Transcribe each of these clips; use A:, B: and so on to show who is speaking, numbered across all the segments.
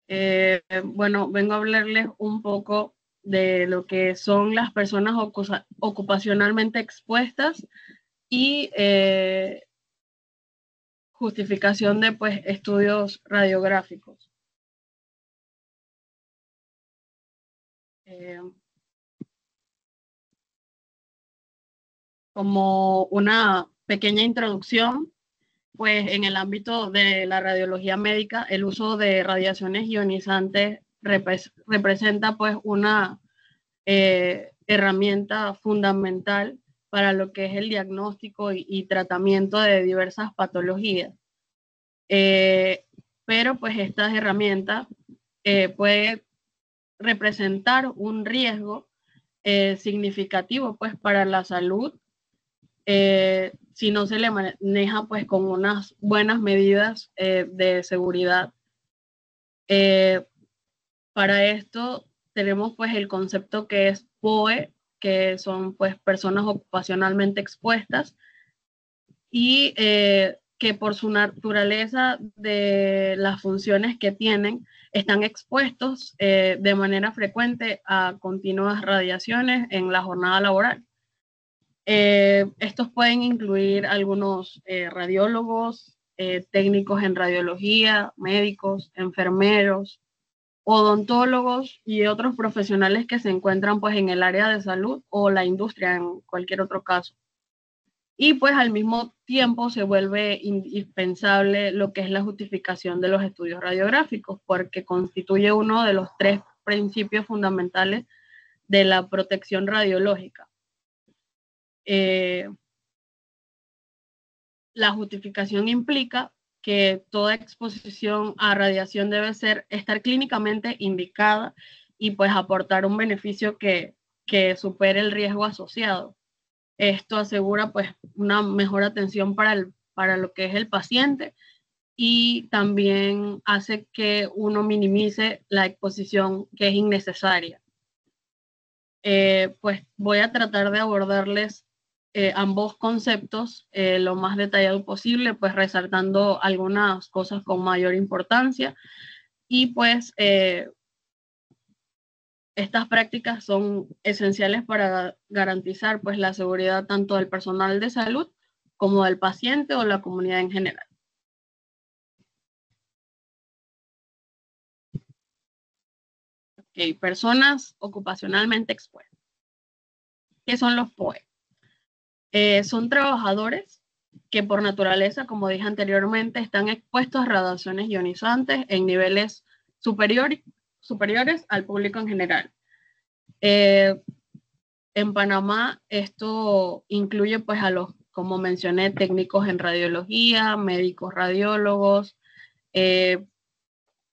A: Bueno, vengo a hablarles un poco de lo que son las personas ocupacionalmente expuestas y justificación de pues, estudios radiográficos. Eh, Como una pequeña introducción, pues en el ámbito de la radiología médica, el uso de radiaciones ionizantes representa pues una herramienta fundamental para lo que es el diagnóstico y tratamiento de diversas patologías. Eh, pero pues estas herramientas puede representar un riesgo significativo pues para la salud si no se le maneja pues con unas buenas medidas de seguridad. Eh, para esto tenemos pues el concepto que es POE, que son pues personas ocupacionalmente expuestas y que por su naturaleza de las funciones que tienen están expuestos de manera frecuente a continuas radiaciones en la jornada laboral. Estos pueden incluir algunos radiólogos, técnicos en radiología, médicos, enfermeros, odontólogos y otros profesionales que se encuentran pues en el área de salud o la industria en cualquier otro caso. Y pues al mismo tiempo se vuelve indispensable lo que es la justificación de los estudios radiográficos, porque constituye uno de los tres principios fundamentales de la protección radiológica. Eh, la justificación implica que toda exposición a radiación debe estar clínicamente indicada y pues aportar un beneficio que supere el riesgo asociado. Esto asegura pues una mejor atención para lo que es el paciente y también hace que uno minimice la exposición que es innecesaria. Pues voy a tratar de abordarles ambos conceptos lo más detallado posible, pues resaltando algunas cosas con mayor importancia y pues estas prácticas son esenciales para garantizar pues la seguridad tanto del personal de salud como del paciente o la comunidad en general. Okay, personas ocupacionalmente expuestas. ¿Qué son los POE? Son trabajadores que por naturaleza, como dije anteriormente, están expuestos a radiaciones ionizantes en niveles superiores al público en general. Eh, en Panamá esto incluye pues a los, como mencioné, técnicos en radiología, médicos radiólogos, eh,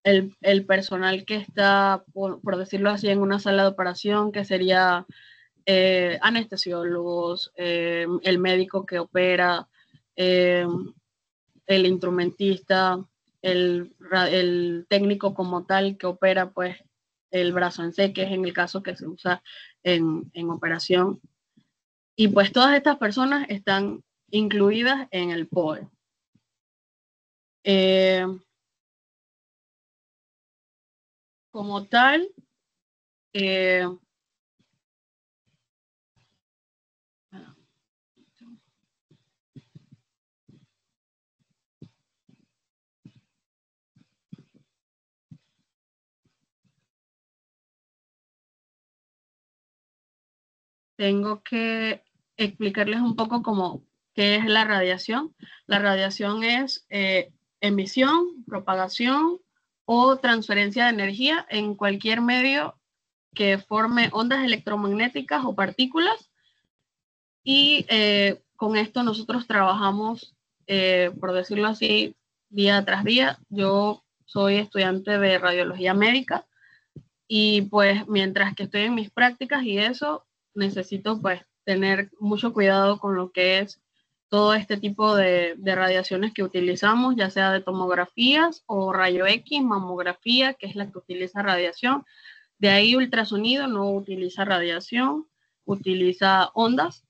A: el personal que está, por decirlo así, en una sala de operación, que sería anestesiólogos, el médico que opera, eh, el instrumentista, el técnico como tal que opera pues el brazo en C, que es en el caso que se usa en operación. Y pues todas estas personas están incluidas en el POE. Eh, como tal, eh, tengo que explicarles un poco cómo qué es la radiación. La radiación es emisión, propagación o transferencia de energía en cualquier medio que forme ondas electromagnéticas o partículas y con esto nosotros trabajamos, por decirlo así, día tras día. Yo soy estudiante de radiología médica y pues mientras que estoy en mis prácticas y eso, necesito pues tener mucho cuidado con lo que es todo este tipo de radiaciones que utilizamos, ya sea de tomografías o rayo X, mamografía, que es la que utiliza radiación. De ahí ultrasonido no utiliza radiación, utiliza ondas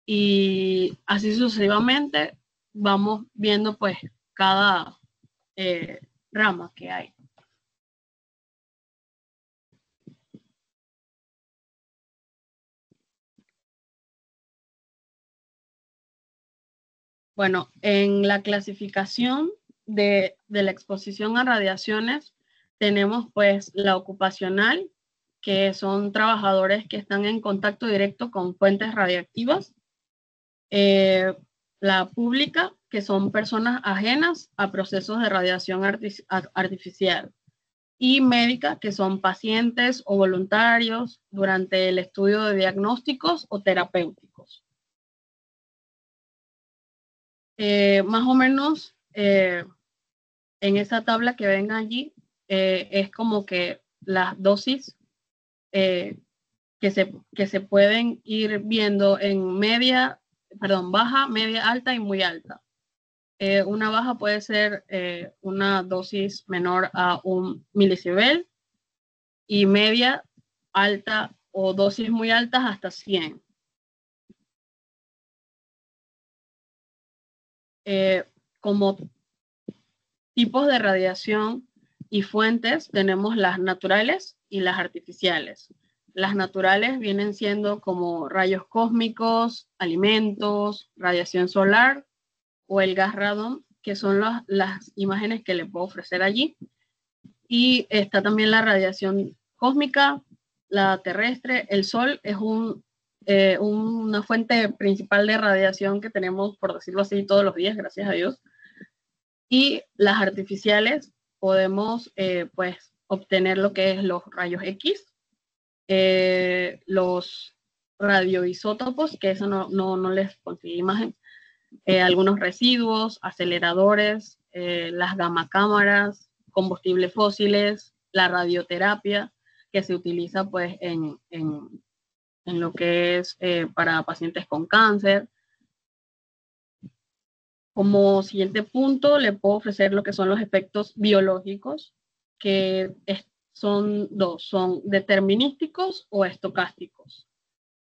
A: y así sucesivamente vamos viendo pues cada rama que hay. Bueno, en la clasificación de la exposición a radiaciones tenemos pues la ocupacional, que son trabajadores que están en contacto directo con fuentes radiactivas, la pública, que son personas ajenas a procesos de radiación artificial, y médica, que son pacientes o voluntarios durante el estudio de diagnósticos o terapéuticos. Más o menos en esa tabla que ven allí es como que las dosis que se pueden ir viendo en baja, media, alta y muy alta. Una baja puede ser una dosis menor a 1 milisievert, y media, alta o dosis muy altas hasta 100. Como tipos de radiación y fuentes tenemos las naturales y las artificiales. Las naturales vienen siendo como rayos cósmicos, alimentos, radiación solar o el gas radón, que son las imágenes que le puedo ofrecer allí. Y está también la radiación cósmica, la terrestre. El Sol es una fuente principal de radiación que tenemos, por decirlo así, todos los días, gracias a Dios. Y las artificiales podemos pues obtener lo que es los rayos X, los radioisótopos, que eso no les conseguí imagen, algunos residuos, aceleradores, las gamma cámaras, combustibles fósiles, la radioterapia, que se utiliza pues en lo que es para pacientes con cáncer. Como siguiente punto, le puedo ofrecer lo que son los efectos biológicos, que son dos, son determinísticos o estocásticos.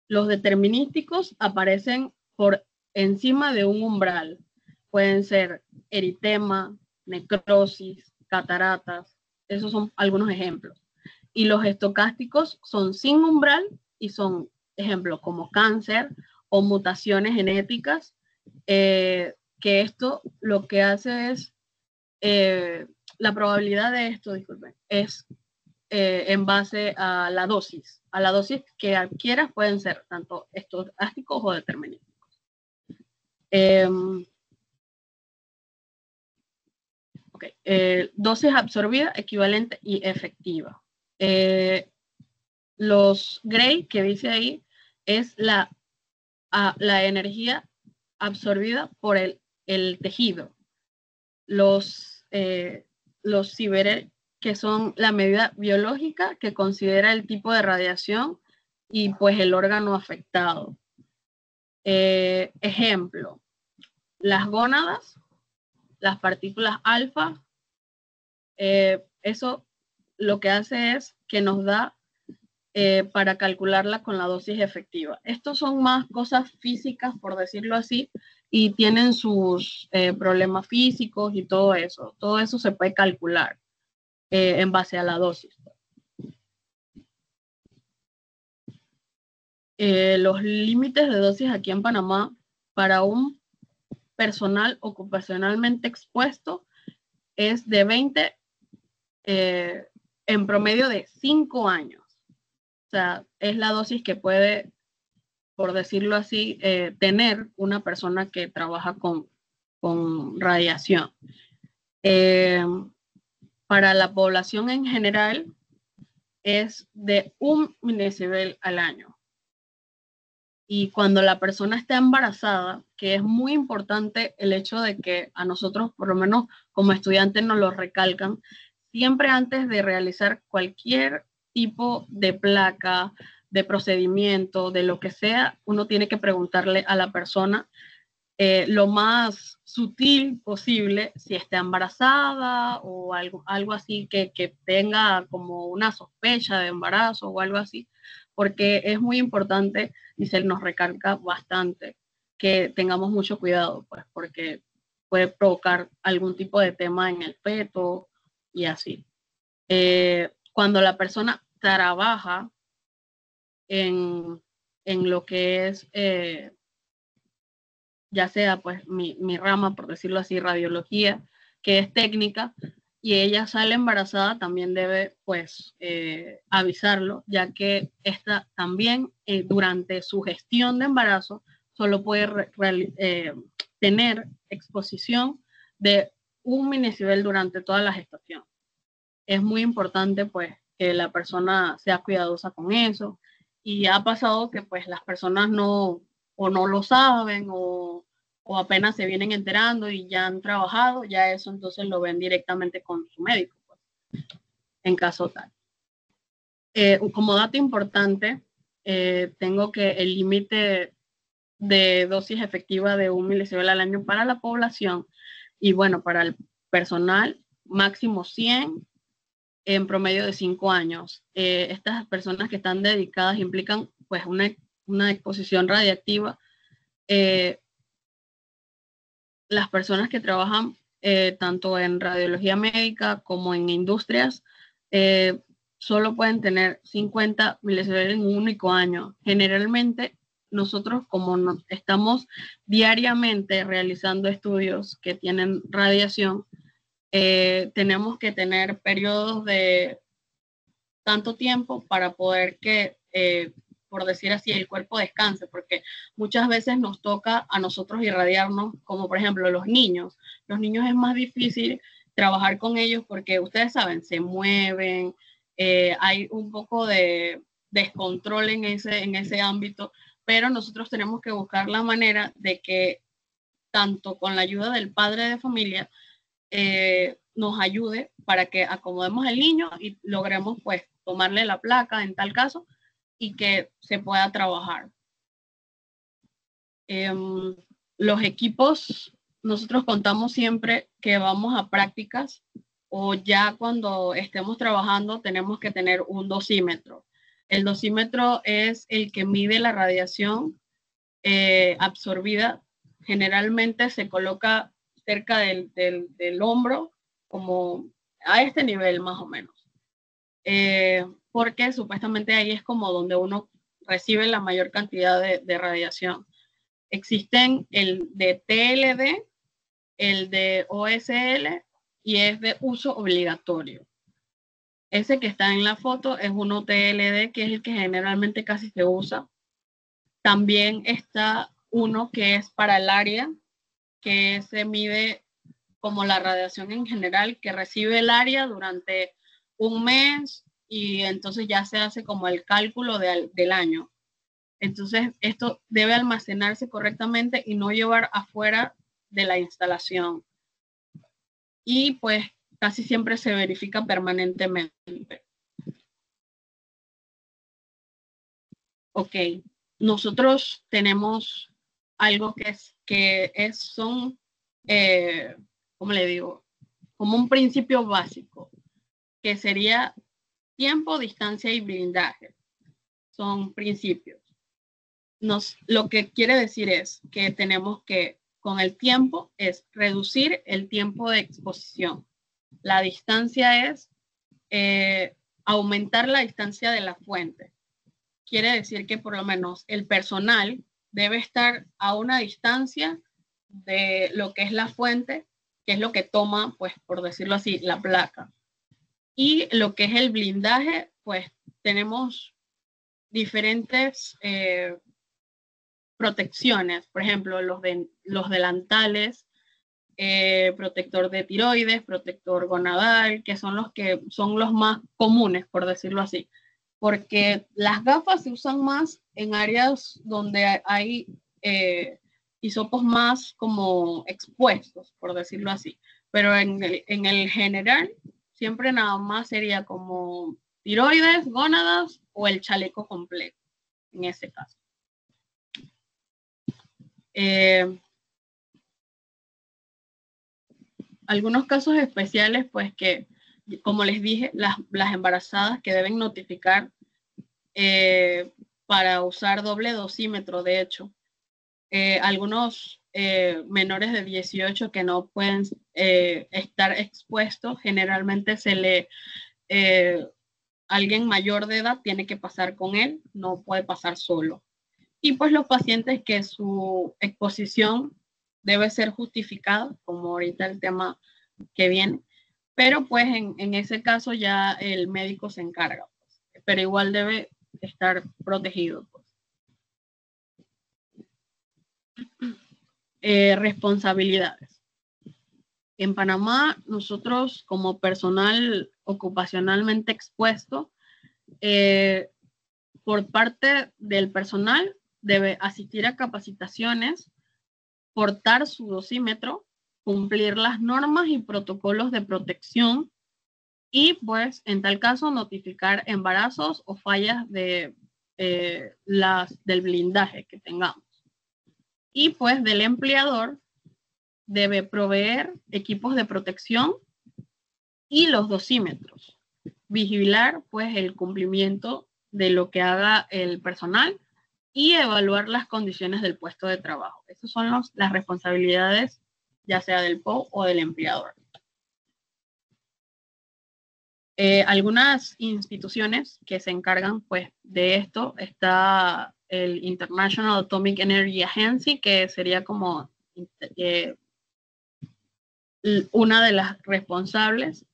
A: Los determinísticos aparecen por encima de un umbral. Pueden ser eritema, necrosis, cataratas. Esos son algunos ejemplos. Y los estocásticos son sin umbral y son ejemplos como cáncer o mutaciones genéticas, que esto lo que hace es, la probabilidad de esto, disculpen, es en base a la dosis. A la dosis que adquieras pueden ser tanto estocásticos o determinísticos. Dosis absorbida, equivalente y efectiva. Los Gray, que dice ahí, es la energía absorbida por el tejido. Los Sieverts, que son la medida biológica que considera el tipo de radiación y pues el órgano afectado. Ejemplo, las gónadas, las partículas alfa, eso lo que hace es que nos da para calcularla con la dosis efectiva. Estos son más cosas físicas, por decirlo así, y tienen sus problemas físicos y todo eso. Todo eso se puede calcular en base a la dosis. Los límites de dosis aquí en Panamá para un personal ocupacionalmente expuesto es de 20 en promedio de 5 años. O sea, es la dosis que puede, por decirlo así, tener una persona que trabaja con radiación. Para la población en general es de 1 milisievert al año. Y cuando la persona está embarazada, que es muy importante el hecho de que a nosotros, por lo menos como estudiantes, nos lo recalcan, siempre antes de realizar cualquier tipo de placa, de procedimiento, de lo que sea, uno tiene que preguntarle a la persona lo más sutil posible si está embarazada o algo así que tenga como una sospecha de embarazo o algo así, porque es muy importante y se nos recalca bastante que tengamos mucho cuidado, pues, porque puede provocar algún tipo de tema en el feto y así. Cuando la persona trabaja en lo que es ya sea pues mi rama, por decirlo así, radiología, que es técnica, y ella sale embarazada, también debe pues avisarlo, ya que esta también durante su gestión de embarazo solo puede tener exposición de 1 minicibel durante toda la gestación. Es muy importante pues que la persona sea cuidadosa con eso, y ha pasado que pues las personas no lo saben o apenas se vienen enterando y ya han trabajado, ya eso entonces lo ven directamente con su médico, pues, en caso tal. Como dato importante, tengo que el límite de dosis efectiva de 1 milicibel al año para la población, y bueno, para el personal máximo 100 en promedio de 5 años. Estas personas que están dedicadas implican pues una exposición radiactiva. Las personas que trabajan tanto en radiología médica como en industrias solo pueden tener 50 milisieverts en un único año. Generalmente nosotros, como estamos diariamente realizando estudios que tienen radiación, tenemos que tener periodos de tanto tiempo para poder que, por decir así, el cuerpo descanse, porque muchas veces nos toca a nosotros irradiarnos, como por ejemplo los niños. Los niños es más difícil trabajar con ellos porque ustedes saben, se mueven, hay un poco de descontrol en ese ámbito, pero nosotros tenemos que buscar la manera de que tanto con la ayuda del padre de familia nos ayude para que acomodemos al niño y logremos pues tomarle la placa en tal caso y que se pueda trabajar. Los equipos, nosotros contamos siempre que vamos a prácticas o ya cuando estemos trabajando tenemos que tener un dosímetro. El dosímetro es el que mide la radiación absorbida. Generalmente se coloca cerca del hombro, como a este nivel más o menos. Porque supuestamente ahí es como donde uno recibe la mayor cantidad de radiación. Existen el de TLD, el de OSL y es de uso obligatorio. Ese que está en la foto es uno TLD, que es el que generalmente casi se usa. También está uno que es para el área, que se mide como la radiación en general que recibe el área durante un mes, y entonces ya se hace como el cálculo del año. Entonces esto debe almacenarse correctamente y no llevar afuera de la instalación. Y pues casi siempre se verifica permanentemente. Ok, nosotros tenemos algo son, ¿cómo le digo? Como un principio básico, que sería tiempo, distancia y blindaje. Son principios. Lo que quiere decir es que tenemos que, con el tiempo, es reducir el tiempo de exposición. La distancia es aumentar la distancia de la fuente. Quiere decir que por lo menos el personal debe estar a una distancia de lo que es la fuente, que es lo que toma, pues por decirlo así, la placa. Y lo que es el blindaje, pues tenemos diferentes protecciones, por ejemplo, los delantales, protector de tiroides, protector gonadal, que son los más comunes, por decirlo así, porque las gafas se usan más en áreas donde hay hisopos más como expuestos, por decirlo así, pero en el general siempre nada más sería como tiroides, gónadas o el chaleco completo, en ese caso. Algunos casos especiales, pues que, como les dije, las embarazadas que deben notificar para usar doble dosímetro, de hecho. Algunos menores de 18 que no pueden estar expuestos, generalmente alguien mayor de edad tiene que pasar con él, no puede pasar solo. Y pues los pacientes que su exposición debe ser justificada, como ahorita el tema que viene, pero pues en ese caso ya el médico se encarga, pues, pero igual debe estar protegido. Pues. Responsabilidades. En Panamá, nosotros como personal ocupacionalmente expuesto, por parte del personal debe asistir a capacitaciones, portar su dosímetro, cumplir las normas y protocolos de protección y pues en tal caso notificar embarazos o fallas de del blindaje que tengamos. Y pues del empleador debe proveer equipos de protección y los dosímetros. Vigilar pues el cumplimiento de lo que haga el personal y evaluar las condiciones del puesto de trabajo. Esas son las responsabilidades ya sea del PO o del empleador. Algunas instituciones que se encargan pues de esto está el International Atomic Energy Agency, que sería como una de las responsables.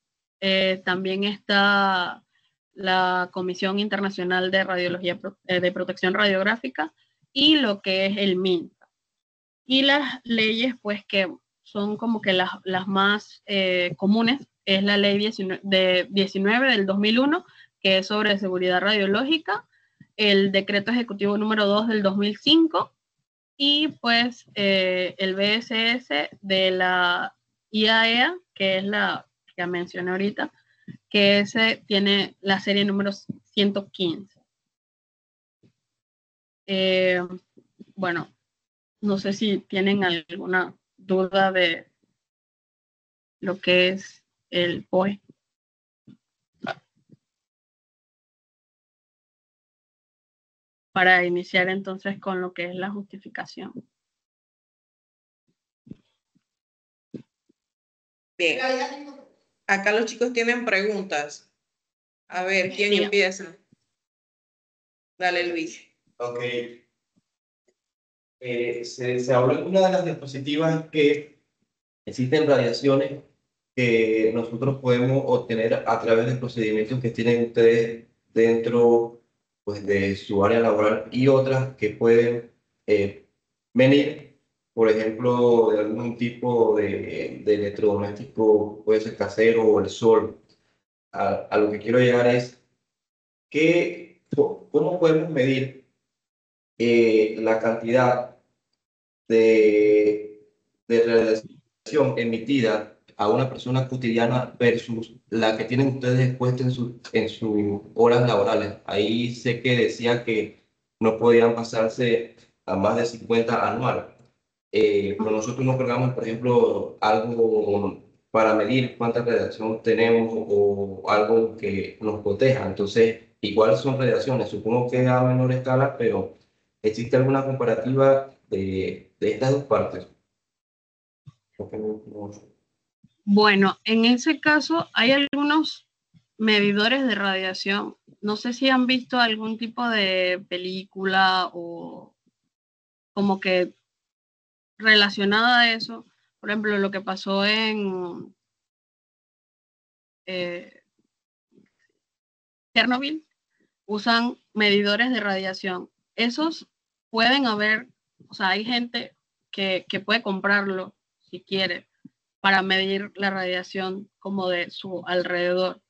A: También está la Comisión Internacional de Radiología de Protección Radiográfica y lo que es el MINTA. Y las leyes pues que son como que las más comunes es la ley 19 del 2001, que es sobre seguridad radiológica, el decreto ejecutivo número 2 del 2005 y pues el BSS de la IAEA, que es la que mencioné ahorita, que ese tiene la serie número 115. Bueno, no sé si tienen alguna duda de lo que es el POE. Para iniciar entonces con lo que es la justificación.
B: Bien. Acá los chicos tienen preguntas. A ver, ¿quién empieza? Dale, Luis.
C: Ok. Se habló en una de las diapositivas que existen radiaciones que nosotros podemos obtener a través de procedimientos que tienen ustedes dentro pues, de su área laboral y otras que pueden venir, por ejemplo, de algún tipo de electrodoméstico, puede ser casero o el sol. A lo que quiero llegar es que, ¿cómo podemos medir la cantidad de radiación emitida a una persona cotidiana versus la que tienen ustedes expuesta en sus horas laborales? Ahí sé que decía que no podían pasarse a más de 50 anual. Pero nosotros no cargamos, por ejemplo, algo para medir cuánta radiación tenemos o algo que nos proteja. Entonces, igual son radiaciones, supongo que a menor escala, pero ¿existe alguna comparativa de estas dos partes?
A: Bueno, en ese caso hay algunos medidores de radiación. No sé si han visto algún tipo de película o como que relacionada a eso. Por ejemplo, lo que pasó en Chernobyl, usan medidores de radiación. Esos pueden haber, o sea, hay gente que puede comprarlo si quiere para medir la radiación como de su alrededor.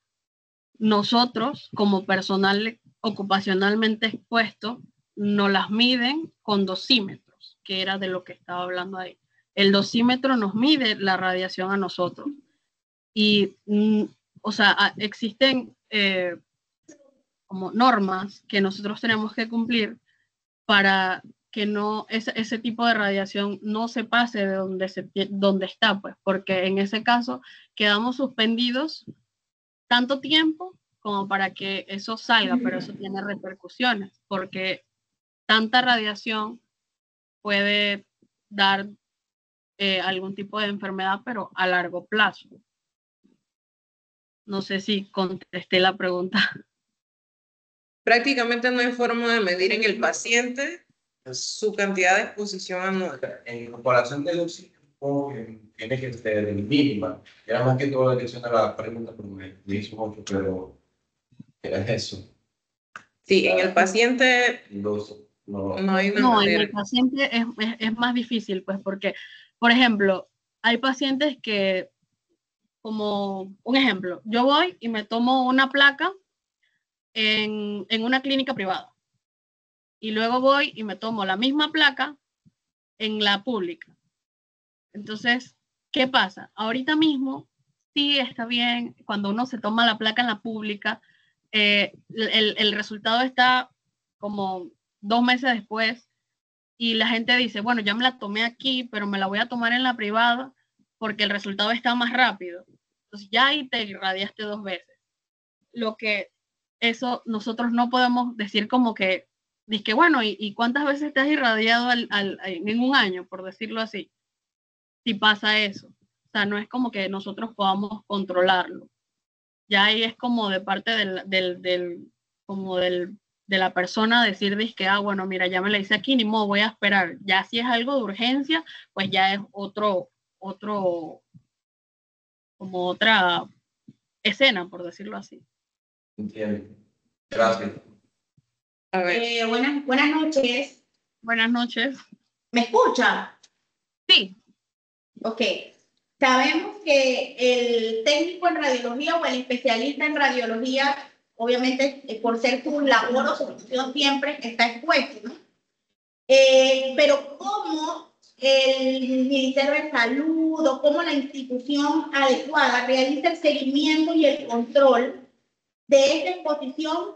A: Nosotros, como personal ocupacionalmente expuesto, nos las miden con dosímetros, que era de lo que estaba hablando ahí. El dosímetro nos mide la radiación a nosotros. Y, o sea, existen como normas que nosotros tenemos que cumplir para que no ese tipo de radiación no se pase de donde está, pues, porque en ese caso quedamos suspendidos tanto tiempo como para que eso salga, pero eso tiene repercusiones, porque tanta radiación puede dar algún tipo de enfermedad, pero a largo plazo. No sé si contesté la pregunta.
B: Prácticamente no hay forma de medir en el paciente su cantidad de exposición anual.
C: En comparación de los supongo que tiene que ser mínima. Era más que todo la dirección de la pregunta, porque me hizo mucho, pero era eso.
B: Sí, en el paciente
C: No.
B: no hay una
A: No, en
B: manera.
A: el paciente es más difícil, pues, porque, por ejemplo, hay pacientes que, como un ejemplo, yo voy y me tomo una placa en una clínica privada y luego voy y me tomo la misma placa en la pública. Entonces, ¿qué pasa? Ahorita mismo sí está bien, cuando uno se toma la placa en la pública, el resultado está como 2 meses después y la gente dice, bueno, ya me la tomé aquí, pero me la voy a tomar en la privada porque el resultado está más rápido. Entonces ya ahí te irradiaste 2 veces. Lo que eso nosotros no podemos decir como que, bueno, ¿y cuántas veces te has irradiado en un año, por decirlo así? Si pasa eso. O sea, no es como que nosotros podamos controlarlo. Ya ahí es como de parte de la persona decir, bueno, mira, ya me la hice aquí, ni modo, voy a esperar. Ya si es algo de urgencia, pues ya es como otra escena, por decirlo así.
C: Entiendo. Gracias.
B: A ver.
D: Buenas noches.
A: Buenas noches.
D: ¿Me escucha?
A: Sí.
D: Ok. Sabemos que el técnico en radiología o el especialista en radiología, obviamente por ser su labor o su función siempre está expuesto, ¿no? Pero ¿cómo el Ministerio de Salud o cómo la institución adecuada realiza el seguimiento y el control de esta exposición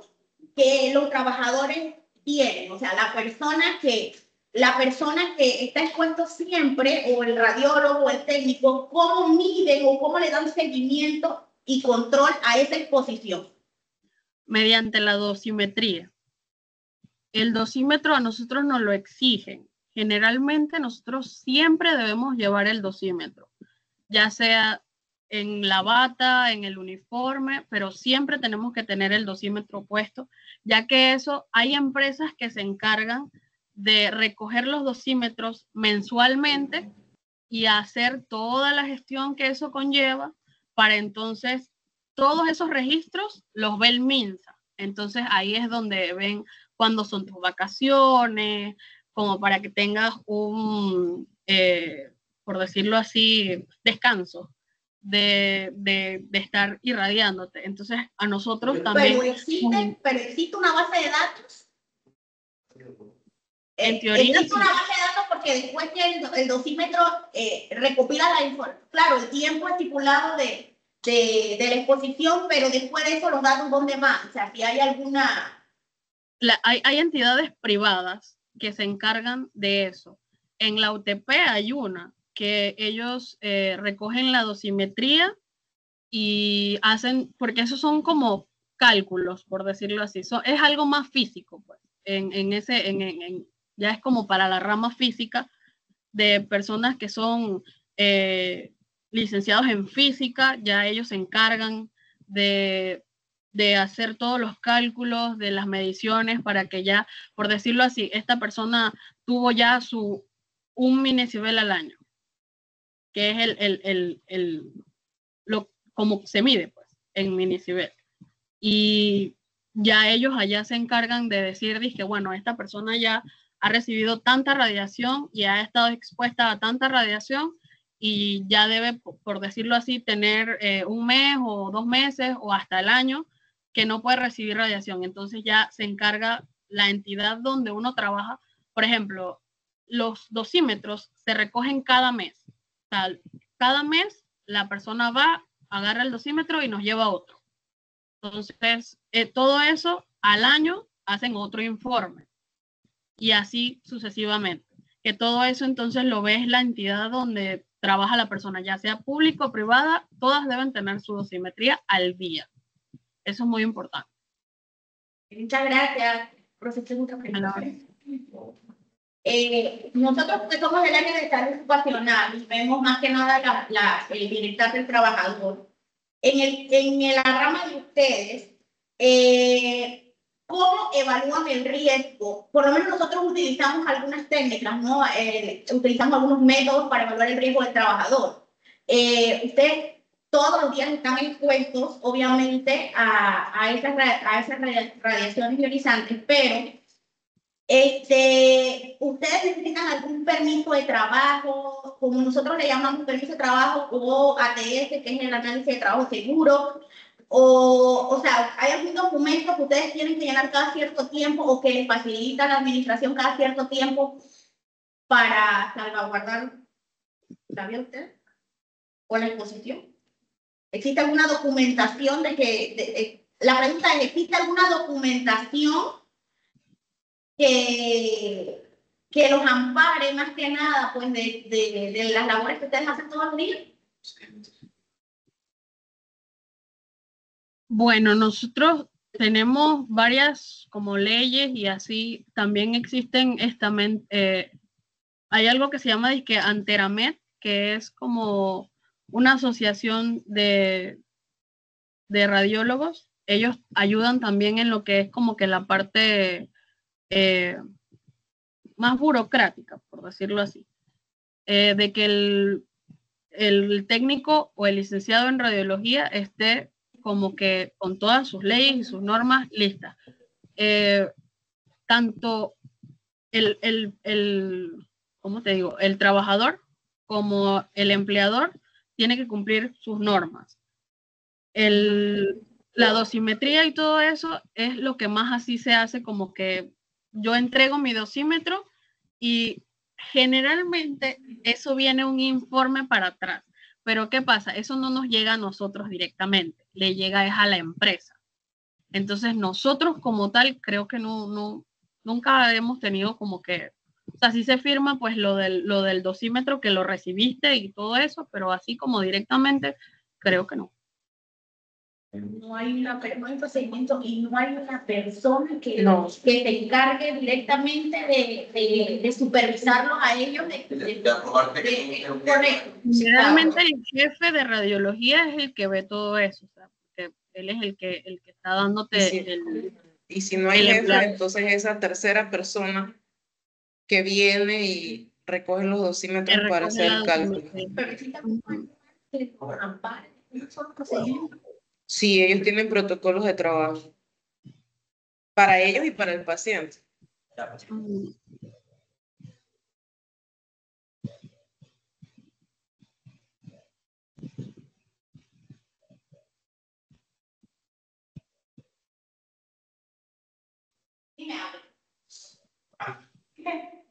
D: que los trabajadores tienen? O sea, la persona que está expuesto siempre, o el radiólogo o el técnico, ¿cómo miden o cómo le dan seguimiento y control a esa exposición?
A: Mediante la dosimetría. El dosímetro a nosotros nos lo exigen. Generalmente nosotros siempre debemos llevar el dosímetro, ya sea en la bata, en el uniforme, pero siempre tenemos que tener el dosímetro puesto, ya que eso hay empresas que se encargan de recoger los dosímetros mensualmente y hacer toda la gestión que eso conlleva para entonces todos esos registros los ve el MINSA. Entonces ahí es donde ven cuándo son tus vacaciones, como para que tengas por decirlo así, descanso de estar irradiándote. Entonces a nosotros también...
D: Pero existe una base de datos.
A: En teoría,
D: existe una base de datos porque después que el dosímetro recopila la información, claro, el tiempo estipulado de la exposición, pero después de eso los datos, ¿dónde van? O sea, si hay alguna...
A: Hay entidades privadas que se encargan de eso. En la UTP hay una que ellos recogen la dosimetría y hacen, porque esos son como cálculos, por decirlo así. Es algo más físico, pues. Ya es como para la rama física de personas que son licenciados en física, ya ellos se encargan de hacer todos los cálculos de las mediciones para que ya, por decirlo así, esta persona tuvo ya un minicibel al año, que es como se mide, pues, en minicibel. Y ya ellos allá se encargan de decir, bueno, esta persona ya ha recibido tanta radiación y ha estado expuesta a tanta radiación y ya debe, por decirlo así, tener 1 mes o 2 meses o hasta el año que no puede recibir radiación. Entonces ya se encarga la entidad donde uno trabaja. Por ejemplo, los dosímetros se recogen cada mes. O sea, cada mes la persona va, agarra el dosímetro y nos lleva otro. Entonces, todo eso al año hacen otro informe y así sucesivamente. Que todo eso entonces lo ves la entidad donde trabaja la persona, ya sea pública o privada, todas deben tener su dosimetría al día. Eso es muy importante.
D: Muchas gracias, profesor. Nosotros que somos del área de salud ocupacional y vemos más que nada el bienestar del trabajador. En la rama de ustedes, ¿cómo evalúan el riesgo? Por lo menos nosotros utilizamos algunas técnicas, ¿no? Utilizamos algunos métodos para evaluar el riesgo del trabajador. Ustedes todos los días están expuestos, obviamente, a esas radiaciones ionizantes, pero ustedes necesitan algún permiso de trabajo, como nosotros le llamamos permiso de trabajo, o ATS, que es el análisis de trabajo seguro, o sea, ¿hay algún documento que ustedes tienen que llenar cada cierto tiempo o que les facilita la administración cada cierto tiempo para salvaguardar la vida de ustedes o la exposición? ¿Existe alguna documentación de que, la pregunta es, ¿existe alguna documentación que los ampare más que nada pues de las labores que ustedes hacen todos los días?
A: Bueno, nosotros tenemos varias como leyes y así también existen hay algo que se llama disque Anteramet, que es como una asociación de radiólogos. Ellos ayudan también en lo que es como que la parte más burocrática, por decirlo así, de que el técnico o el licenciado en radiología esté como que con todas sus leyes y sus normas listas. Tanto ¿cómo te digo? El trabajador como el empleador tiene que cumplir sus normas. La dosimetría y todo eso es lo que más así se hace, como que yo entrego mi dosímetro y generalmente eso viene un informe para atrás. Pero ¿qué pasa? Eso no nos llega a nosotros directamente, le llega es a la empresa. Entonces nosotros como tal creo que nunca hemos tenido como que, o sea, sí se firma pues lo del dosímetro que lo recibiste y todo eso, pero así como directamente creo que no.
D: No hay un procedimiento y no hay una persona que se encargue directamente de supervisarlos a ellos. Correcto.
A: Generalmente el jefe de radiología es el que ve todo eso, o sea, porque él es el que está dándote
B: y si no hay jefe, entonces esa tercera persona que viene y recoge los dosímetros para hacer el cálculo. Sí, ellos tienen protocolos de trabajo para ellos y para el paciente.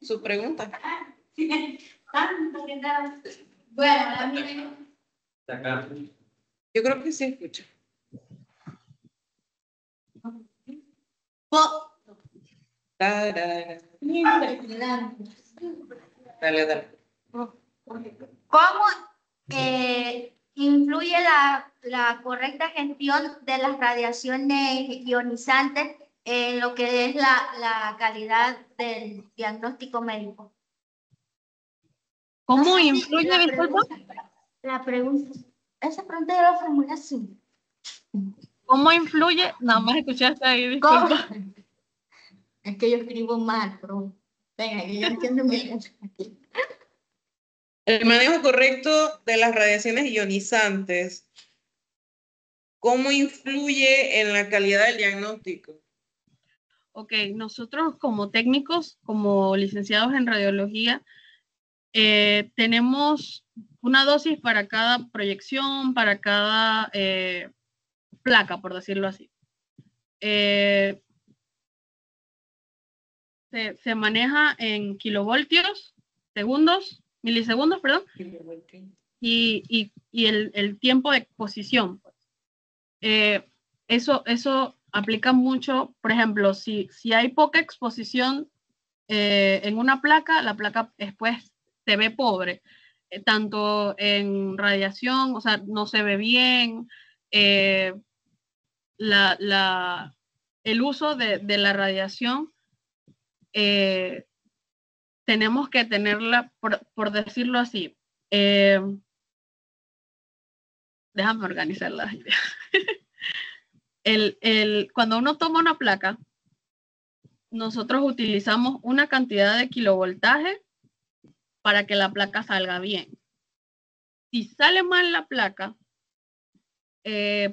B: Su pregunta.
D: Bueno, la mía.
B: Yo creo que sí escucha. Dale.
E: ¿Cómo influye la correcta gestión de las radiaciones ionizantes en lo que es la calidad del diagnóstico médico?
A: ¿Cómo influye, disculpa?
E: La pregunta, esa pregunta yo la formulé así.
A: ¿Cómo influye? Nada más escuchaste ahí, disculpa.
E: ¿Cómo? Es que yo escribo mal, pero venga, yo entiendo bien.
B: El manejo correcto de las radiaciones ionizantes, ¿cómo influye en la calidad del diagnóstico?
A: Ok, nosotros como técnicos, como licenciados en radiología, tenemos una dosis para cada proyección, para cada placa, por decirlo así. Se maneja en kilovoltios, milisegundos, perdón, y el tiempo de exposición. Eso aplica mucho, por ejemplo, si hay poca exposición en una placa, la placa después se ve pobre, tanto en radiación, o sea, no se ve bien, el uso de la radiación, tenemos que tenerla, por decirlo así, déjame organizar las ideas. Cuando uno toma una placa, nosotros utilizamos una cantidad de kilovoltaje para que la placa salga bien. Si sale mal la placa,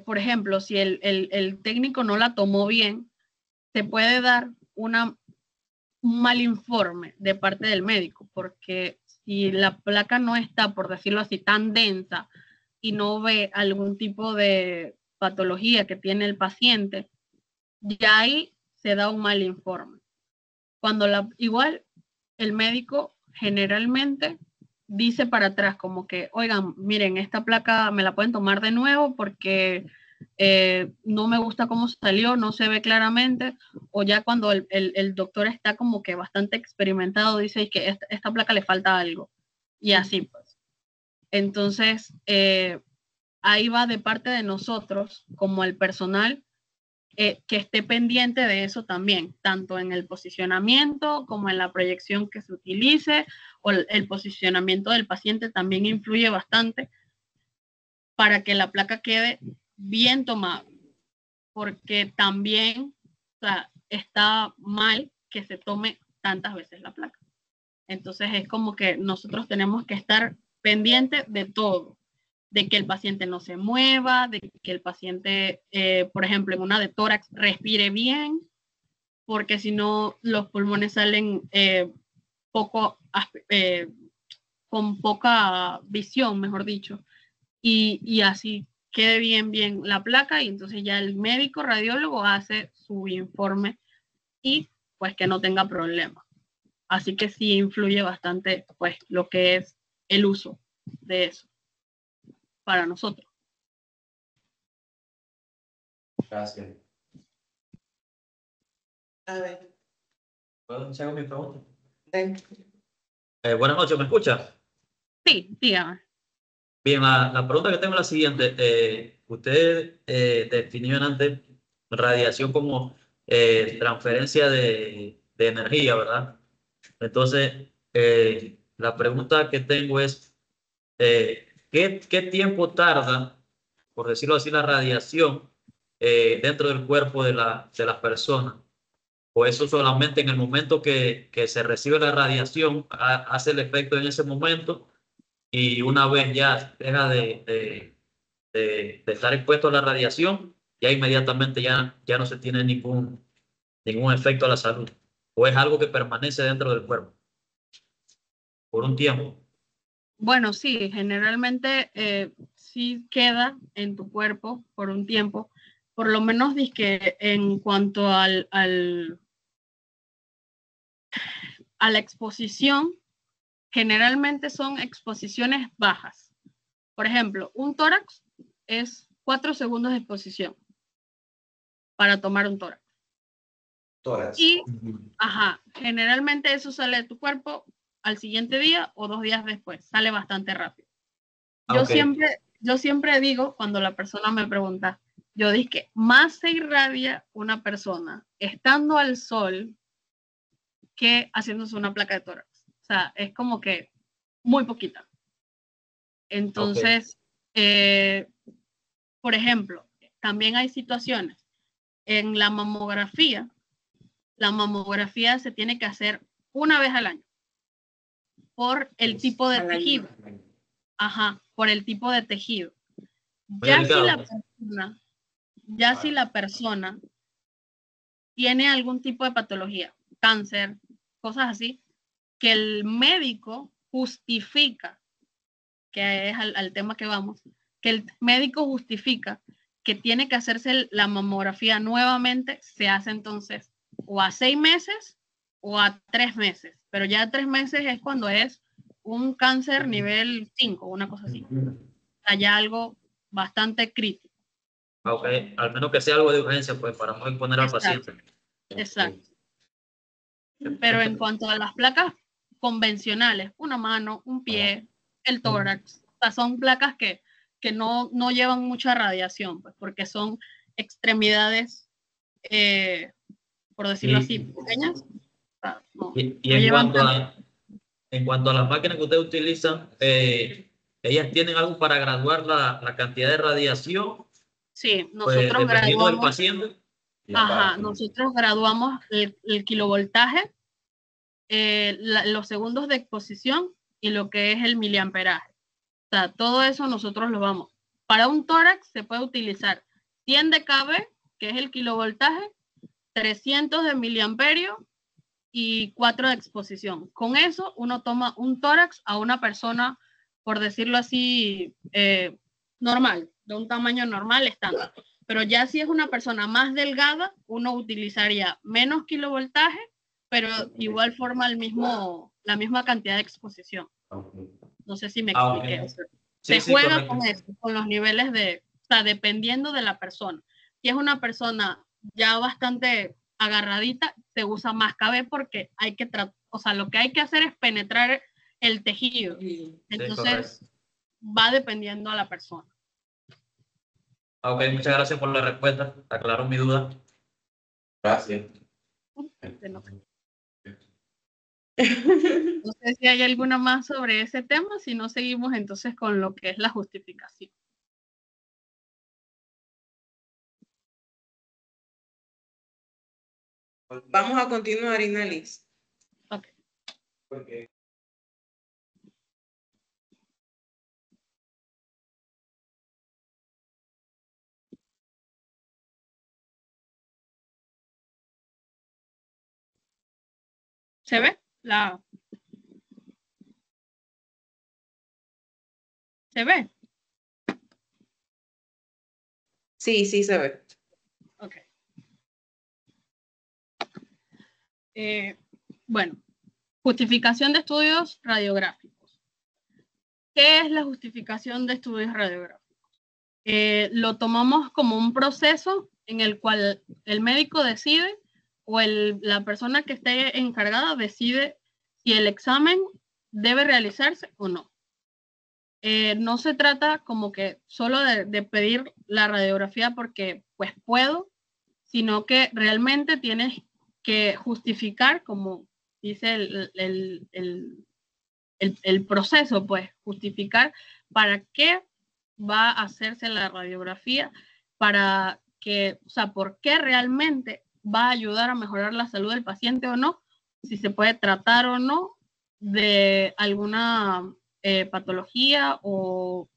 A: por ejemplo, si el técnico no la tomó bien, se puede dar un mal informe de parte del médico, porque si la placa no está, por decirlo así, tan densa y no ve algún tipo de patología que tiene el paciente, ya ahí se da un mal informe. Igual el médico generalmente dice para atrás como que, oigan, miren, esta placa me la pueden tomar de nuevo porque no me gusta cómo salió, no se ve claramente, o ya cuando el doctor está como que bastante experimentado, dice que esta placa le falta algo, y así pues. Entonces, ahí va de parte de nosotros, como el personal, que esté pendiente de eso también, tanto en el posicionamiento como en la proyección que se utilice, o el posicionamiento del paciente también influye bastante para que la placa quede bien tomada, porque también, o sea, está mal que se tome tantas veces la placa. Entonces es como que nosotros tenemos que estar pendientes de todo, de que el paciente no se mueva, de que el paciente, por ejemplo, en una de tórax respire bien, porque si no los pulmones salen con poca visión, mejor dicho, y así quede bien la placa, y entonces ya el médico radiólogo hace su informe y pues que no tenga problema. Así que sí influye bastante pues lo que es el uso de eso para nosotros.
C: Gracias.
B: A ver.
F: ¿Puedo hacer mi pregunta?
B: Buenas
F: noches, ¿me escucha?
A: Sí, dígame.
F: Bien, la pregunta que tengo es la siguiente. Usted definió antes radiación como transferencia de energía, ¿verdad? Entonces, la pregunta que tengo es, ¿qué tiempo tarda, por decirlo así, la radiación dentro del cuerpo de las personas? ¿O eso solamente en el momento que se recibe la radiación hace el efecto en ese momento? Y una vez ya deja de estar expuesto a la radiación, ya inmediatamente ya no se tiene ningún efecto a la salud, o es algo que permanece dentro del cuerpo por un tiempo.
A: Bueno, sí, generalmente sí queda en tu cuerpo por un tiempo, por lo menos que en cuanto a la exposición, generalmente son exposiciones bajas. Por ejemplo, un tórax es 4 segundos de exposición para tomar un tórax.
C: Tórax.
A: Y, generalmente eso sale de tu cuerpo al siguiente día o 2 días después, sale bastante rápido. Yo siempre digo, cuando la persona me pregunta, yo digo que más se irradia una persona estando al sol que haciéndose una placa de tórax. O sea, es como que muy poquita. Entonces, por ejemplo, también hay situaciones en la mamografía se tiene que hacer una vez al año por el tipo de tejido. Por el tipo de tejido. Ya si la persona tiene algún tipo de patología, cáncer, cosas así, que el médico justifica, que es al tema que vamos, que el médico justifica que tiene que hacerse la mamografía nuevamente, se hace entonces o a 6 meses o a 3 meses, pero ya 3 meses es cuando es un cáncer nivel 5, una cosa así. O sea, ya algo bastante crítico.
F: Ok, al menos que sea algo de urgencia, pues, para no exponer al paciente.
A: Exacto. Pero en cuanto a las placas convencionales, una mano, un pie, el tórax, o sea, son placas que no llevan mucha radiación, pues, porque son extremidades, por decirlo así, pequeñas. O sea,
F: en cuanto a las máquinas que ustedes utilizan, ¿ellas tienen algo para graduar la cantidad de radiación?
A: Sí,
F: Pues,
A: nosotros
F: dependiendo del
A: graduamos.
F: paciente.
A: Ajá, nosotros graduamos el kilovoltaje, los segundos de exposición y lo que es el miliamperaje. O sea, todo eso nosotros lo vamos. Para un tórax se puede utilizar 100 de kV, que es el kilovoltaje, 300 de miliamperio y 4 de exposición. Con eso uno toma un tórax a una persona, por decirlo así, normal, de un tamaño normal, estándar. Pero ya si es una persona más delgada, uno utilizaría menos kilovoltaje, pero igual forma la misma cantidad de exposición. No sé si me expliqué.
F: Okay.
A: Se juega con eso, con los niveles de, o sea, dependiendo de la persona. Si es una persona ya bastante agarradita, se usa más KB porque hay que o sea, lo que hay que hacer es penetrar el tejido. Entonces, va dependiendo a la persona.
F: Ok, muchas gracias por la respuesta. Aclaro mi duda.
C: Gracias.
A: No sé si hay alguna más sobre ese tema, si no seguimos entonces con lo que es la justificación.
B: Vamos a continuar, Inelis.
A: Ok. ¿Se ve? ¿Se ve?
B: Sí, sí se ve.
A: Ok. Bueno, justificación de estudios radiográficos. ¿Qué es la justificación de estudios radiográficos? Lo tomamos como un proceso en el cual el médico decide o la persona que esté encargada decide si el examen debe realizarse o no. No se trata como que solo de pedir la radiografía porque pues puedo, sino que realmente tienes que justificar, como dice el proceso, pues justificar para qué va a hacerse la radiografía, para que, o sea, por qué realmente va a ayudar a mejorar la salud del paciente o no, si se puede tratar o no de alguna patología o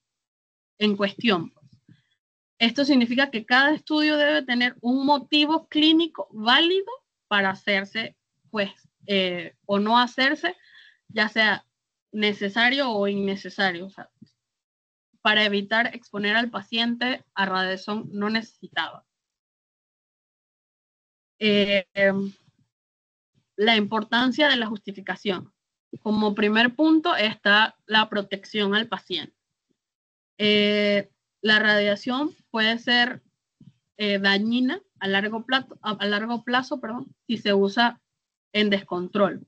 A: en cuestión. Esto significa que cada estudio debe tener un motivo clínico válido para hacerse, pues, o no hacerse, ya sea necesario o innecesario, o sea, para evitar exponer al paciente a radiación no necesitada. La importancia de la justificación. Como primer punto está la protección al paciente. La radiación puede ser dañina a largo plazo, si se usa en descontrol.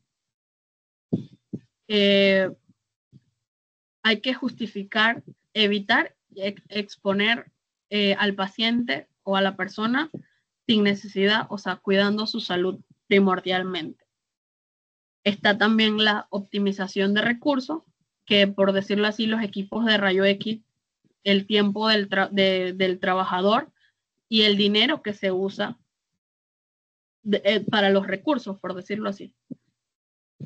A: Hay que justificar, evitar exponer al paciente o a la persona sin necesidad, o sea, cuidando su salud primordialmente. Está también la optimización de recursos, que por decirlo así, los equipos de rayo X, el tiempo del trabajador y el dinero que se usa para los recursos, por decirlo así.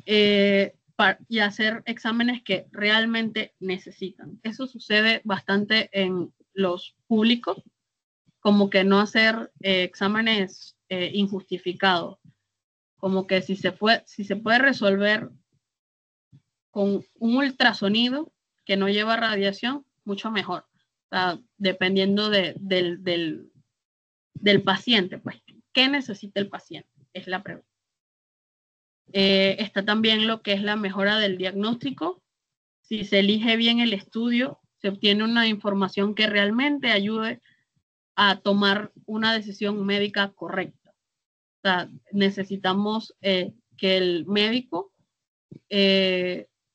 A: Y hacer exámenes que realmente necesitan. Eso sucede bastante en los públicos, como que no hacer exámenes injustificados, como que si se puede resolver con un ultrasonido que no lleva radiación, mucho mejor, o sea, dependiendo del paciente, pues, ¿qué necesita el paciente? Es la pregunta. Está también lo que es la mejora del diagnóstico. Si se elige bien el estudio, se obtiene una información que realmente ayude a tomar una decisión médica correcta. O sea, necesitamos que el médico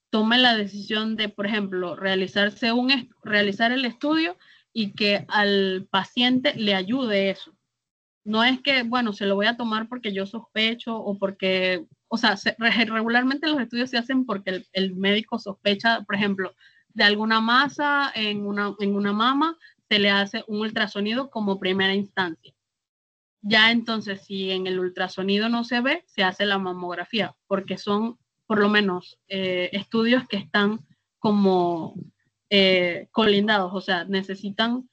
A: tome la decisión de, por ejemplo, realizar el estudio y que al paciente le ayude eso. No es que, bueno, se lo voy a tomar porque yo sospecho o porque, o sea, regularmente los estudios se hacen porque el médico sospecha, por ejemplo, de alguna masa en una mama, se le hace un ultrasonido como primera instancia. Ya entonces, si en el ultrasonido no se ve, se hace la mamografía, porque son por lo menos estudios que están como colindados, o sea, necesitan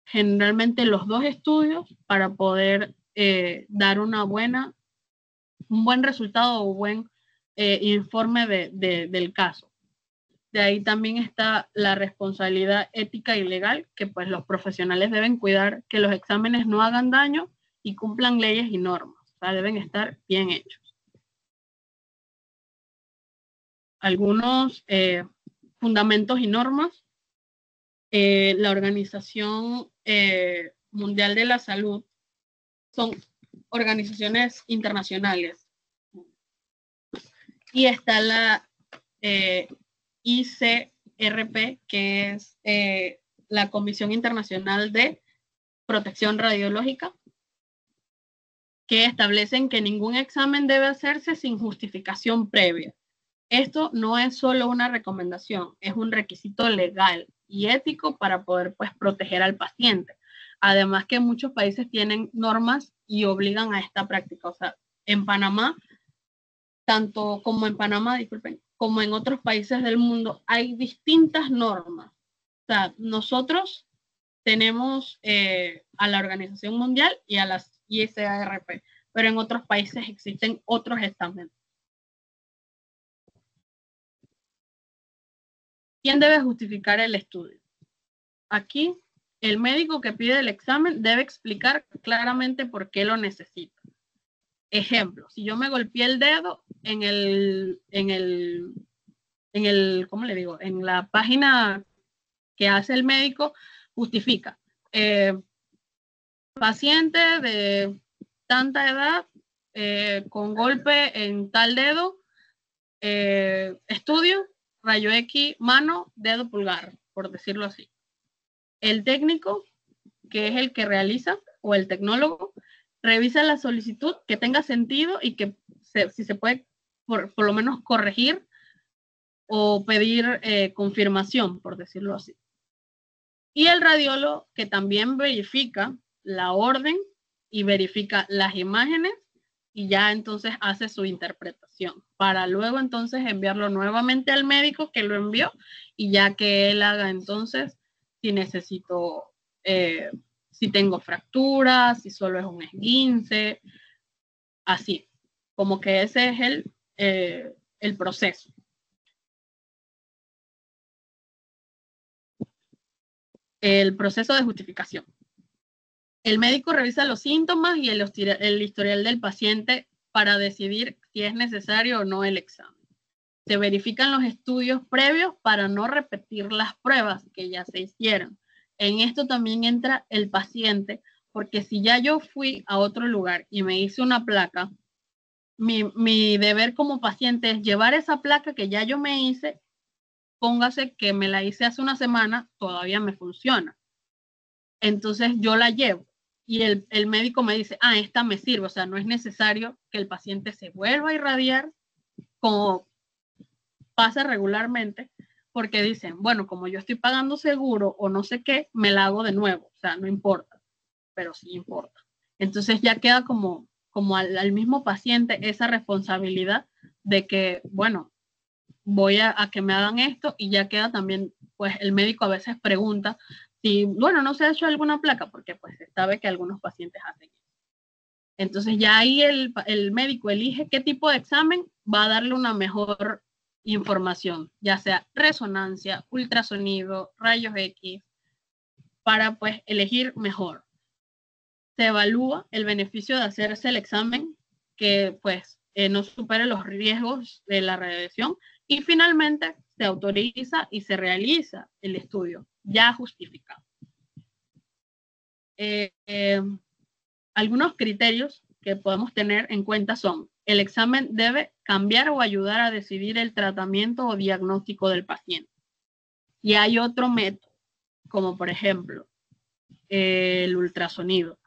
A: generalmente los dos estudios para poder dar un buen resultado o buen informe del caso. De ahí también está la responsabilidad ética y legal, que pues los profesionales deben cuidar que los exámenes no hagan daño y cumplan leyes y normas, o sea, deben estar bien hechos. Algunos fundamentos y normas. La Organización Mundial de la Salud son organizaciones internacionales. Y está la ICRP, que es la Comisión Internacional de Protección Radiológica, que establecen que ningún examen debe hacerse sin justificación previa. Esto no es solo una recomendación, es un requisito legal y ético para poder pues proteger al paciente. Además que muchos países tienen normas y obligan a esta práctica. O sea, en Panamá, tanto como en Panamá, disculpen, como en otros países del mundo, hay distintas normas. O sea, nosotros tenemos a la Organización Mundial y a las ICRP, pero en otros países existen otros estamentos. ¿Quién debe justificar el estudio? Aquí, el médico que pide el examen debe explicar claramente por qué lo necesita. Ejemplo, si yo me golpeé el dedo ¿cómo le digo? En la página que hace el médico, justifica. Paciente de tanta edad, con golpe en tal dedo, estudio, rayo X, mano, dedo pulgar, por decirlo así. El técnico, que es el que realiza, o el tecnólogo, revisa la solicitud, que tenga sentido y que si se puede por lo menos corregir o pedir confirmación, por decirlo así. Y el radiólogo, que también verifica la orden y verifica las imágenes y ya entonces hace su interpretación para luego entonces enviarlo nuevamente al médico que lo envió y ya que él haga entonces si necesito, si tengo fracturas, si solo es un esguince, así, como que ese es el proceso. El proceso de justificación. El médico revisa los síntomas y el historial del paciente para decidir si es necesario o no el examen. Se verifican los estudios previos para no repetir las pruebas que ya se hicieron. En esto también entra el paciente, porque si ya yo fui a otro lugar y me hice una placa, mi deber como paciente es llevar esa placa que ya yo me hice, póngase que me la hice hace una semana, todavía me funciona. Entonces yo la llevo y el médico me dice, esta me sirve, o sea, no es necesario que el paciente se vuelva a irradiar como pasa regularmente, porque dicen, bueno, como yo estoy pagando seguro o no sé qué, me la hago de nuevo, o sea, no importa, pero sí importa. Entonces ya queda como al mismo paciente esa responsabilidad de que, bueno, voy a que me hagan esto y ya queda también, pues el médico a veces pregunta si, bueno, no se ha hecho alguna placa, porque pues se sabe que algunos pacientes hacen eso. Entonces ya ahí el médico elige qué tipo de examen va a darle una mejor información, ya sea resonancia, ultrasonido, rayos X, para pues elegir mejor. Se evalúa el beneficio de hacerse el examen que pues no supere los riesgos de la radiación y finalmente se autoriza y se realiza el estudio ya justificado. Algunos criterios que podemos tener en cuenta son: el examen debe cambiar o ayudar a decidir el tratamiento o diagnóstico del paciente. Y hay otro método, como por ejemplo el ultrasonido,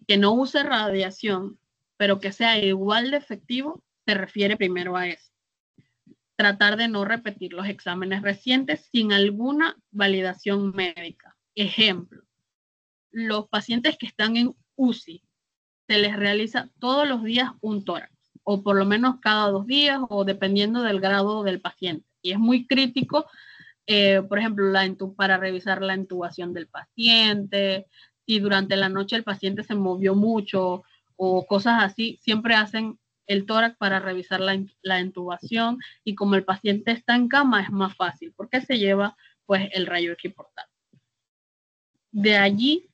A: que no use radiación, pero que sea igual de efectivo, se refiere primero a eso. Tratar de no repetir los exámenes recientes sin alguna validación médica. Ejemplo, los pacientes que están en UCI se les realiza todos los días un tórax, o por lo menos cada 2 días, o dependiendo del grado del paciente. Y es muy crítico, por ejemplo, para revisar la intubación del paciente, si durante la noche el paciente se movió mucho o cosas así, siempre hacen el tórax para revisar la intubación, y como el paciente está en cama es más fácil porque se lleva pues el rayo X portátil. De allí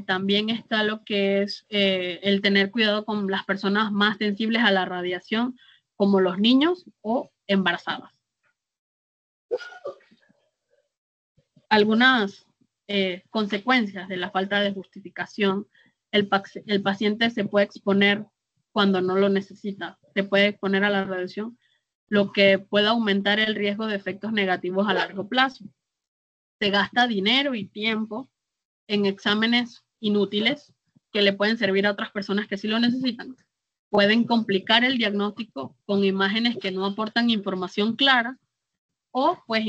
A: también está lo que es el tener cuidado con las personas más sensibles a la radiación, como los niños o embarazadas. Algunas consecuencias de la falta de justificación: el paciente se puede exponer cuando no lo necesita, se puede exponer a la radiación, lo que puede aumentar el riesgo de efectos negativos a largo plazo. Se gasta dinero y tiempo en exámenes inútiles que le pueden servir a otras personas que sí lo necesitan. Pueden complicar el diagnóstico con imágenes que no aportan información clara, o pues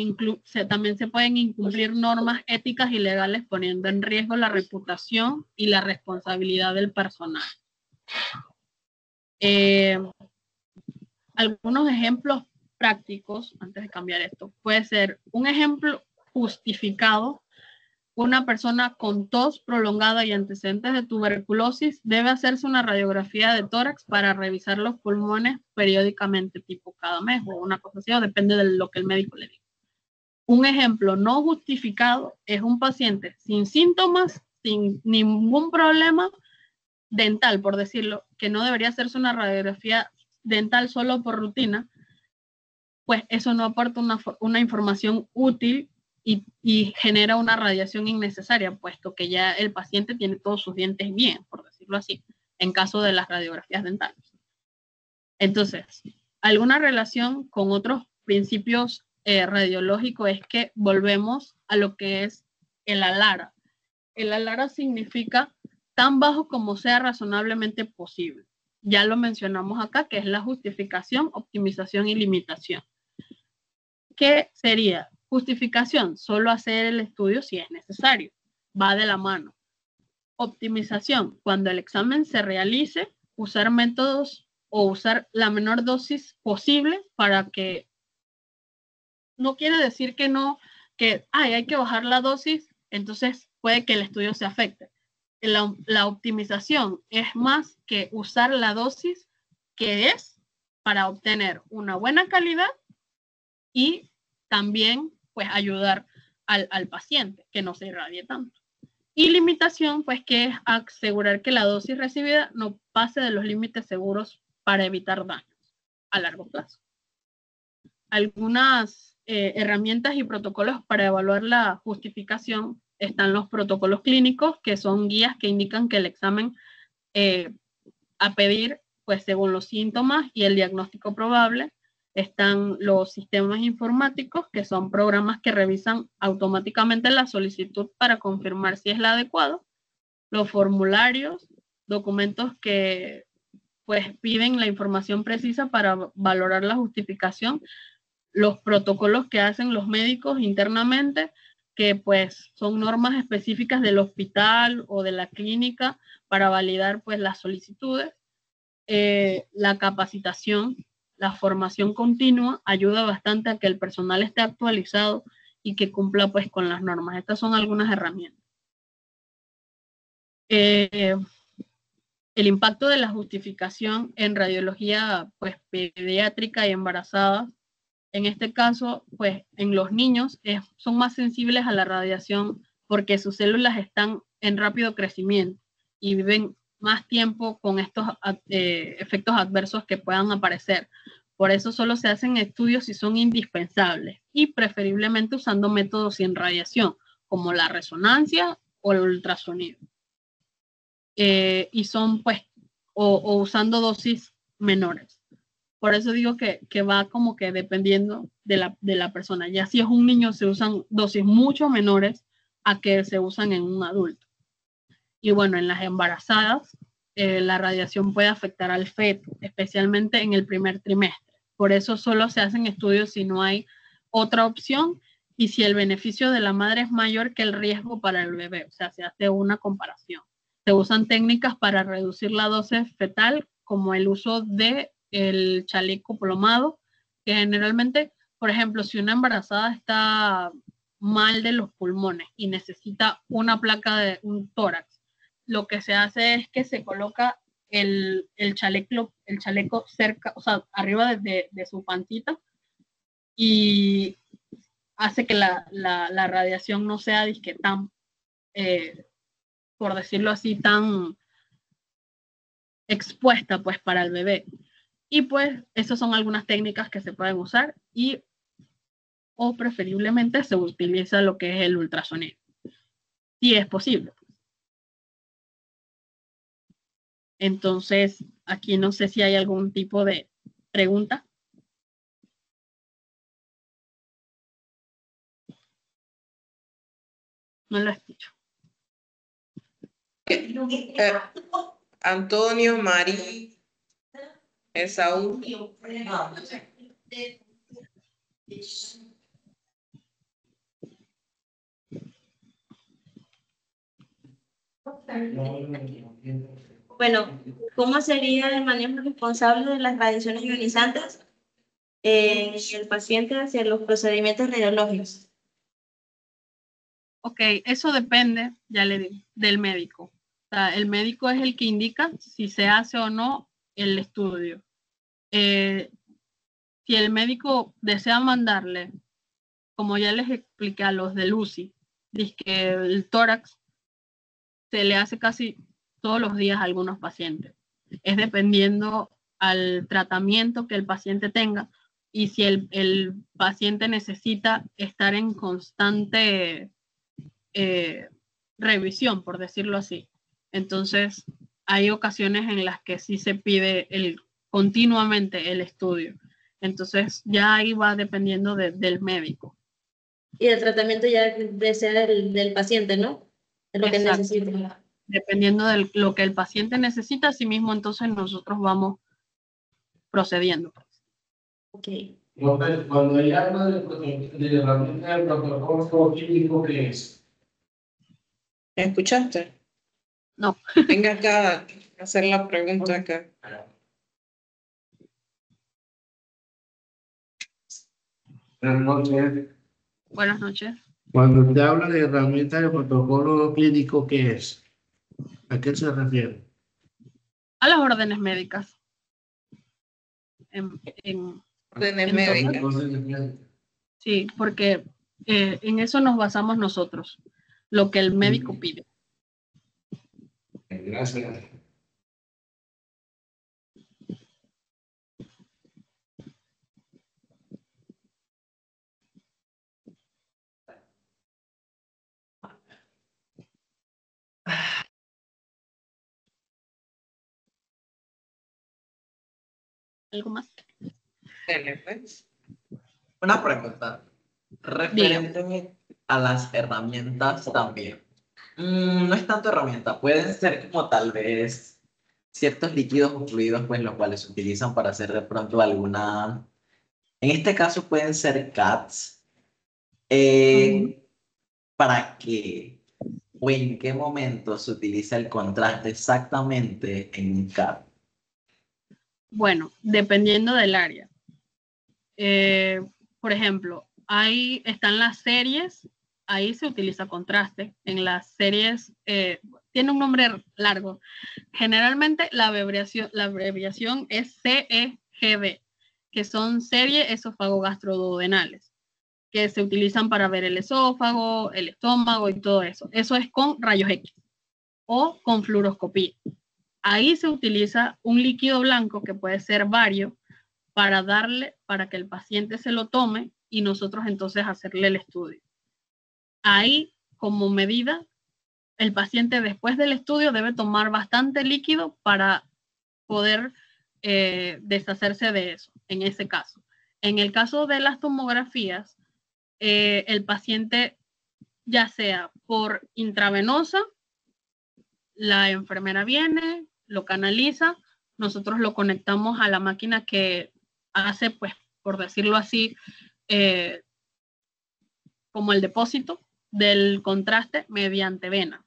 A: también se pueden incumplir normas éticas y legales, poniendo en riesgo la reputación y la responsabilidad del personal. Algunos ejemplos prácticos, antes de cambiar esto, puede ser un ejemplo justificado: una persona con tos prolongada y antecedentes de tuberculosis debe hacerse una radiografía de tórax para revisar los pulmones periódicamente, tipo cada mes o una cosa así, o depende de lo que el médico le diga. Un ejemplo no justificado es un paciente sin síntomas, sin ningún problema dental, por decirlo, que no debería hacerse una radiografía dental solo por rutina, pues eso no aporta una información útil y genera una radiación innecesaria, puesto que ya el paciente tiene todos sus dientes bien, por decirlo así, en caso de las radiografías dentales. Entonces, alguna relación con otros principios radiológicos es que volvemos a lo que es el ALARA. El ALARA significa tan bajo como sea razonablemente posible. Ya lo mencionamos acá, que es la justificación, optimización y limitación. ¿Qué sería? Justificación: solo hacer el estudio si es necesario, va de la mano. Optimización: cuando el examen se realice, usar métodos o usar la menor dosis posible para que, no quiere decir que no, que hay que bajar la dosis, entonces puede que el estudio se afecte. La optimización es más que usar la dosis que es para obtener una buena calidad y también pues ayudar al paciente que no se irradie tanto. Y limitación, pues, que es asegurar que la dosis recibida no pase de los límites seguros para evitar daños a largo plazo. Algunas herramientas y protocolos para evaluar la justificación: están los protocolos clínicos, que son guías que indican que el examen a pedir, pues según los síntomas y el diagnóstico probable. Están los sistemas informáticos, que son programas que revisan automáticamente la solicitud para confirmar si es la adecuada. Los formularios, documentos que pues piden la información precisa para valorar la justificación. Los protocolos que hacen los médicos internamente, que pues son normas específicas del hospital o de la clínica para validar pues las solicitudes. La capacitación, la formación continua ayuda bastante a que el personal esté actualizado y que cumpla pues con las normas. Estas son algunas herramientas. El impacto de la justificación en radiología pues pediátrica y embarazada: en este caso, pues en los niños son más sensibles a la radiación porque sus células están en rápido crecimiento y viven más tiempo con estos efectos adversos que puedan aparecer. Por eso solo se hacen estudios si son indispensables y preferiblemente usando métodos sin radiación, como la resonancia o el ultrasonido. Y son pues, o usando dosis menores. Por eso digo que va como que dependiendo de la persona. Ya si es un niño, se usan dosis mucho menores a que se usan en un adulto. Y bueno, en las embarazadas, la radiación puede afectar al feto, especialmente en el primer trimestre. Por eso solo se hacen estudios si no hay otra opción y si el beneficio de la madre es mayor que el riesgo para el bebé. O sea, se hace una comparación. se usan técnicas para reducir la dosis fetal, como el uso de el chaleco plomado, que generalmente, por ejemplo, si una embarazada está mal de los pulmones y necesita una placa de un tórax, lo que se hace es que se coloca el chaleco cerca, o sea, arriba de su pancita, y hace que la radiación no sea disque tan, por decirlo así, tan expuesta pues para el bebé. Y pues esas son algunas técnicas que se pueden usar, y o preferiblemente se utiliza lo que es el ultrasonido, si es posible. Entonces, aquí no sé si hay algún tipo de pregunta. No lo escucho.
B: Antonio, María, Esaú.
E: Bueno, ¿cómo sería el manejo responsable de las radiaciones ionizantes en el paciente hacia los procedimientos radiológicos?
A: Ok, eso depende, ya le digo, del médico. O sea, el médico es el que indica si se hace o no el estudio. Si el médico desea mandarle, como ya les expliqué a los del UCI, dice que el tórax se le hace casi todos los días a algunos pacientes. Es dependiendo al tratamiento que el paciente tenga, y si el paciente necesita estar en constante revisión, por decirlo así. Entonces, hay ocasiones en las que sí se pide continuamente el estudio. Entonces, ya ahí va dependiendo del médico.
E: Y el tratamiento ya desea del paciente, ¿no? De lo que necesita.
A: Dependiendo de lo que el paciente necesita, así mismo entonces nosotros vamos procediendo.
E: Ok.
G: Cuando hay habla de herramienta del protocolo clínico, ¿qué es?
B: ¿Me escuchaste?
A: No.
B: Venga acá a hacer la pregunta acá.
G: Buenas noches.
A: Buenas noches.
G: Cuando usted habla de herramienta del protocolo clínico, ¿qué es? ¿A qué se refiere?
A: A las órdenes médicas.
B: Órdenes médicas.
A: Sí, porque en eso nos basamos nosotros, lo que el médico pide.
G: Gracias.
A: ¿Algo más?
F: Una pregunta referente a las herramientas también. No es tanto herramienta, pueden ser como tal vez ciertos líquidos o fluidos, pues los cuales se utilizan para hacer de pronto alguna, en este caso pueden ser CATs. ¿Para qué o en qué momento se utiliza el contraste exactamente en un CAT?
A: Bueno, dependiendo del área. Por ejemplo, ahí están las series, ahí se utiliza contraste. En las series, tiene un nombre largo. Generalmente la abreviación es CEGB, que son series esófago-gastroduodenales, que se utilizan para ver el esófago, el estómago y todo eso. Eso es con rayos X o con fluoroscopía. Ahí se utiliza un líquido blanco que puede ser vario para que el paciente se lo tome y nosotros entonces hacerle el estudio. Ahí, como medida, el paciente después del estudio debe tomar bastante líquido para poder deshacerse de eso, en ese caso. En el caso de las tomografías, el paciente, ya sea por intravenosa, la enfermera viene, lo canaliza, nosotros lo conectamos a la máquina que hace, pues, por decirlo así, como el depósito del contraste mediante vena.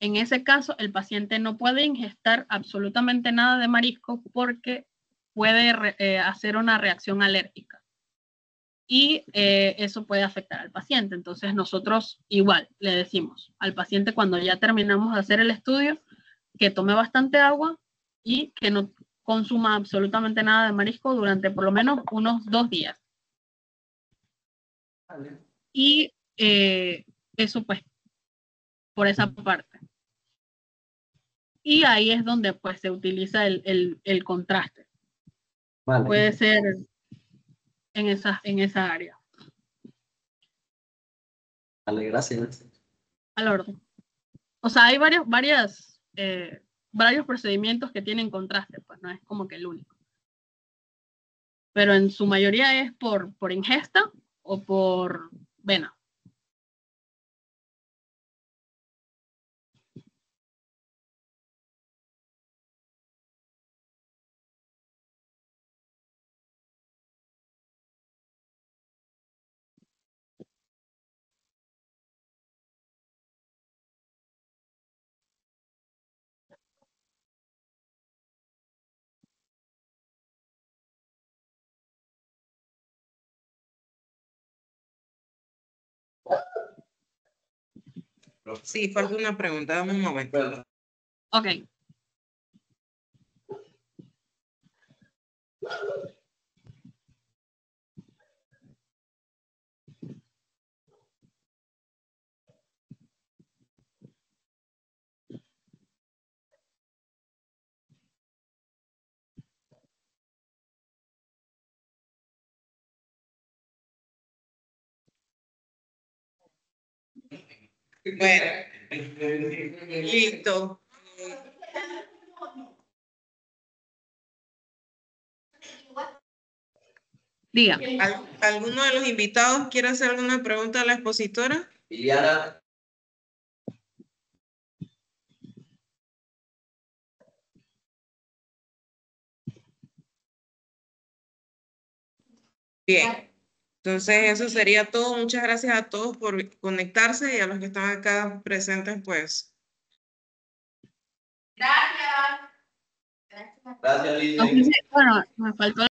A: En ese caso, el paciente no puede ingestar absolutamente nada de marisco porque puede hacer una reacción alérgica. Y eso puede afectar al paciente. Entonces nosotros igual le decimos al paciente cuando ya terminamos de hacer el estudio que tome bastante agua y que no consuma absolutamente nada de marisco durante por lo menos unos 2 días. Y eso pues por esa parte. Y ahí es donde pues se utiliza el contraste.
F: Vale.
A: Puede ser en esa área.
F: Vale, gracias.
A: Al orden. O sea, hay varios procedimientos que tienen contraste, pues no es como que el único. Pero en su mayoría es por ingesta o por vena.
B: Sí, falta una pregunta, dame un momento.
A: Ok.
B: Bueno, listo.
A: Diga.
B: ¿Alguno de los invitados quiere hacer alguna pregunta a la expositora?
C: Liliana.
B: Bien. Entonces, eso sería todo. Muchas gracias a todos por conectarse y a los que están acá presentes, pues.
D: Gracias.
C: Gracias, Lidia.
A: Entonces, bueno, me faltó